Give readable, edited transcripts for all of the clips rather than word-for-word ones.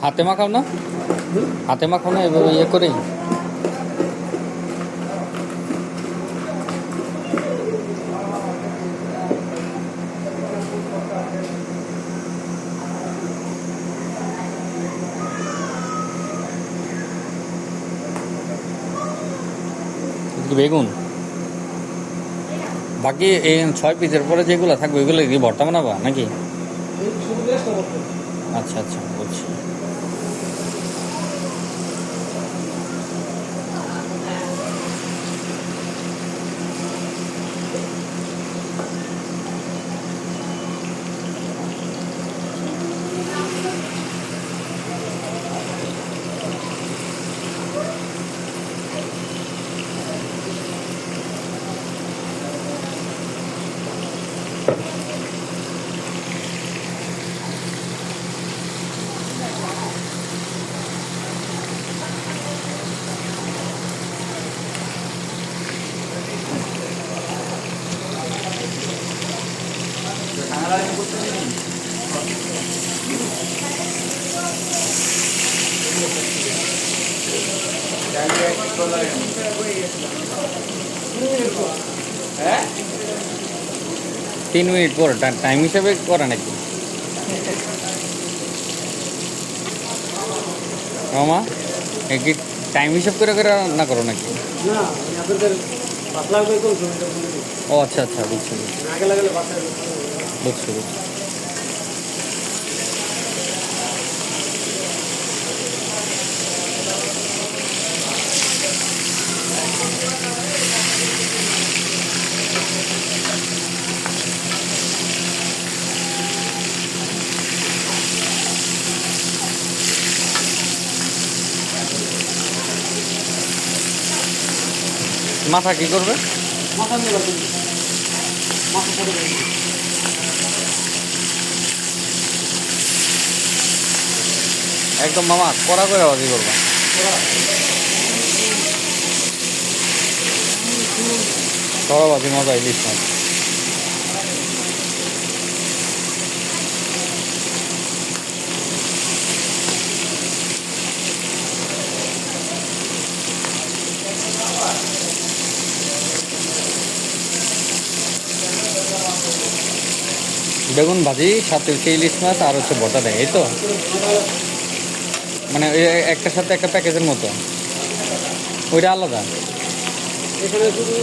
হাতে মাখাও না, হাতে মাখাও না এভাবে ইয়ে করে। বেগুন বাকি এই 6 পিসের পরে যেগুলো থাকবে ওইগুলো কি ভর্তা বানাবা নাকি? আচ্ছা আচ্ছা বলছি। হ্যাঁ 3 মিনিট পর টাইম হিসাবে করে নাকি মামা? কি টাইম হিসাব করে করে রান্না করো নাকি? ও আচ্ছা আচ্ছা বুঝছি বুঝছি বুঝছি। মাথা কি করবে? একদম মামা কড়া করে বাজি করবা। কড়া বাজি মজা ইলিশ মাছ। বেগুন ভাজি সাথে হচ্ছে ইলিশ মাছ আর হচ্ছে ভর্তা দেয়, এই তো? মানে ওই একটার সাথে একটা প্যাকেজের মতো, ওইটা আলাদা? এখানে শুধু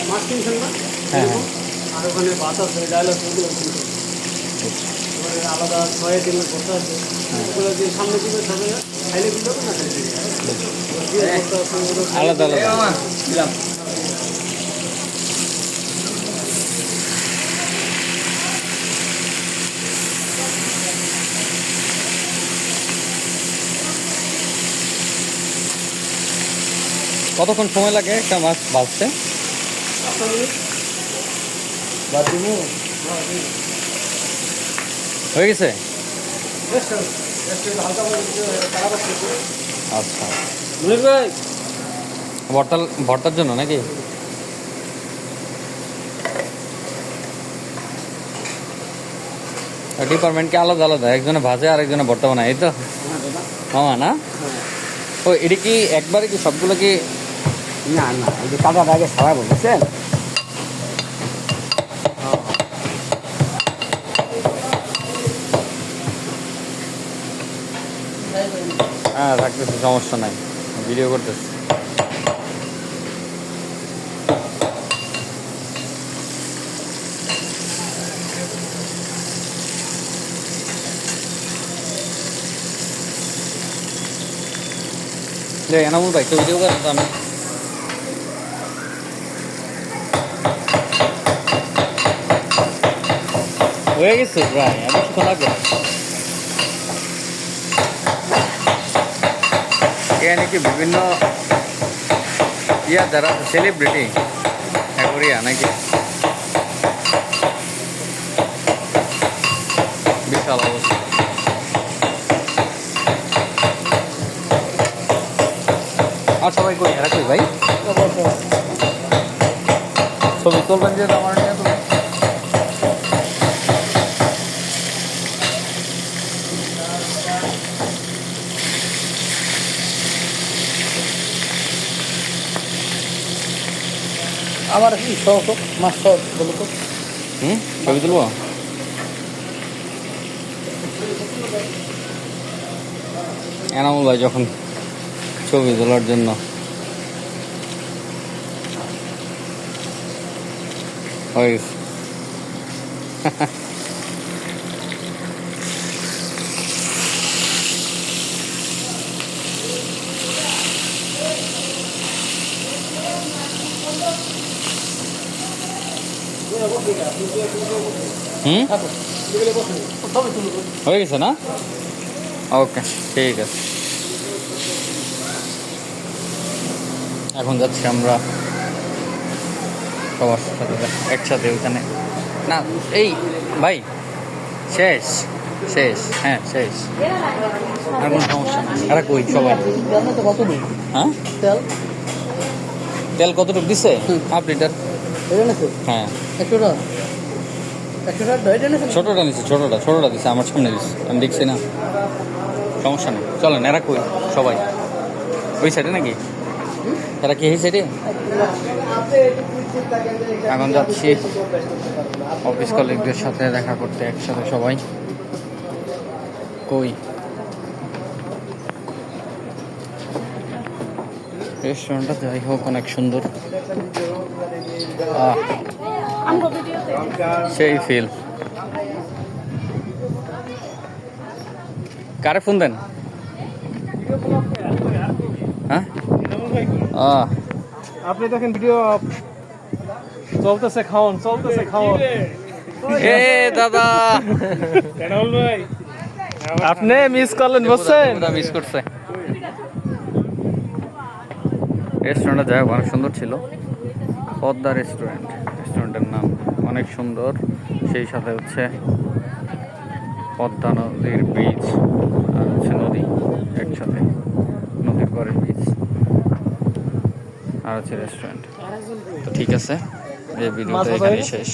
মাছ কিনছেন না? হ্যাঁ হ্যাঁ। আর ওখানে ভাত আছে, ডাল আছে, ওগুলো কিনছেন। আলাদা 6 দিনের ভর্তা আছে, ওগুলো যে সামনে দিবে তবে খাইলে দিতে হবে না খাইলে আলাদা আলাদা। কতক্ষণ সময় লাগে একটা মাছ ভাজতে? হয়ে গেছে? আচ্ছা ভর্তার জন্য নাকি? ডিপার্টমেন্টকে আলাদা আলাদা, একজনে ভাজে আর একজনে ভর্তা বানায়, এই তো মামা না? ও এটা কি একবারে কি সবগুলো কি? না না, এই যে কাটার আগে সারা বলছেন। হ্যাঁ থাকতেছে, সমস্যা নাই, ভিডিও করতেছে। এনামুল ভাই, একটু ভিডিও করেন তো। আমি হয়ে গেছে প্রায়, আর বেশিক্ষণ লাগবে। এখানে কি বিভিন্ন ইয়া যারা সেলিব্রিটি একরিয়া নাকি? বিশাল অবস্থা। আচ্ছা ভাই, কই রাখি ভাই, ছবি তুলবেন যে আমার নিয়ে তুমি। আমার কি শখ মাছ শখ বলো তো। ছবি তুলবো? এনামুল ভাই যখন ছবি তোলার জন্য হয়ে গেছে। হয়ে গেছে না? ওকে, ঠিক আছে। এখন যাচ্ছি আমরা সবার সাথে একসাথে ওইখানে। না এই ভাই শেষ শেষ, হ্যাঁ শেষ, আর কোনো সমস্যা নেই। আরে কই সবাই? হ্যাঁ, তেল কতটুকু দিছে? Half litre. হ্যাঁ, ছোটটা নিচ্ছে, ছোটটা দিচ্ছে আমার সামনে দিচ্ছে, আমি দেখছি না, সমস্যা নেই। চলেন, এরা কই সবাই? ওই সাইডে নাকি? এরা কি এই সাইডে? এখন যাচ্ছি অফিস কলিগদের সাথে দেখা করতে একসাথে সবাই। কই রেস্টুরেন্টটা? যাই হোক, অনেক সুন্দর, সেই ফিল। কারে ফোন দেন? হ্যাঁ, আপনি দেখেন ভিডিও চলতেছে, খাওন চলতেছে, খাওন। এ দাদা, আপনি মিস করলেন, বুঝছেন? মিস করছে। রেস্টুরেন্টটা যাই হোক অনেক সুন্দর ছিল, পদ্মা রেস্টুরেন্ট, রেস্টুরেন্টের নাম অনেক সুন্দর। সেই সাথে হচ্ছে পদ্মা নদীর বীচ আর হচ্ছে নদী একসাথে, নদীর পরের বীচ আর হচ্ছে রেস্টুরেন্ট। তো ঠিক আছে, এই ভিডিওটা এখানেই শেষ।